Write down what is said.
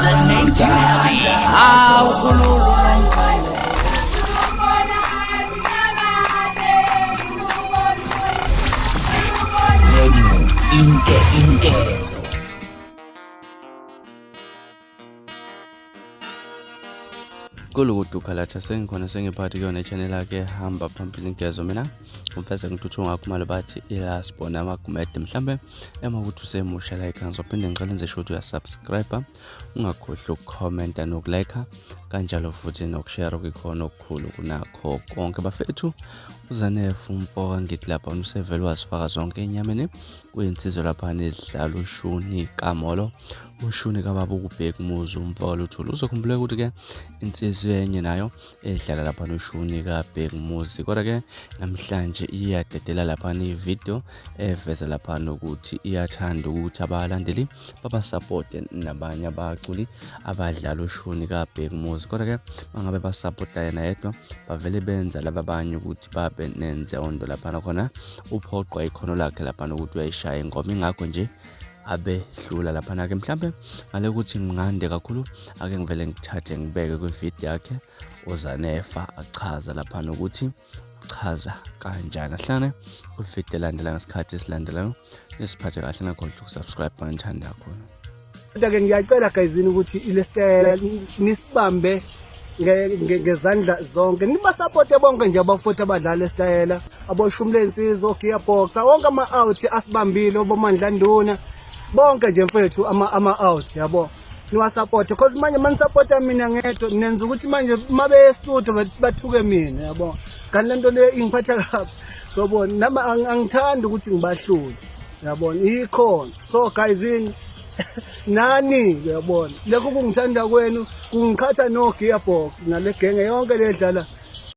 that makes you happy. Intezo. Kulukudu khalatha sengikhona sengiphathi kuyona channel yakhe hamba phambili ngezo mina umfeza ngithuthunga kumalo bathi ilasbona amagumede mhlambe emakuthi usemusha like ngizophinde ngicela nje shothi uyasubscribe ungakhohlwa ukucomment nokulike kanjalo futhi nokushare okukhona okukhulu kunakho konke bafethu UZanefa umfoka ngithi lapha usevele wazifaka zonke enyameni kuyinsizwa lapha nezidlala ushuni kamolo ushuni kababa ukuBhekumuzi umfoka Luthuli uzokhumbula ukuthi ke insizwa yenye nayo edlala lapha noshuni kaBhekumuzi kodwa ke namhlanje iyadedela lapha ivideo eveza lapha nokuthi iyathanda ukuthi abalandeli baba support nabanye abaculi abadlala ushuni kaBhekumuzi kodwa ke mangabe ba support yena yedwa bavele benza laba abanye ukuthi babe nenze ondo lapha khona uphoqwa ikhono lakhe lapha nokuthi uyayishaya ingoma ingakho nje abe hlula lapha ke mhlambe ngale ukuthi ngingande kakhulu ake ngivele ngithathe ngibeke kwivideo yakhe UZanefa achaza lapha nokuthi uchaza kanjani ahlane kwivideo landela ngesikhathi esilandelayo nesiphathe kahle ngakhohlwa ukusubscribe ngithanda kakhulu. Kodwa-ke ngiyacela gayizini ukuthi ilestela nisibambe ngezandla zonke nibasupport bonke nje abafoti abadlala esitayela aboshumule insizwa gearbox wonke ama-out asibambile obomandla nduna bonke nje mfethu ama-out yabo niwasupport because manje manisupporta mina ngedwa nenza ukuthi manje mabe e-studio bathuke mina yabo kanti lento le ingiphatha kabi yabona nama angithandi ukuthi ngibahlule yabona ikhona so gayizini nani yabona lokho kungithanda kwenu kungikhatha no gearbox nale genge yonke ledlala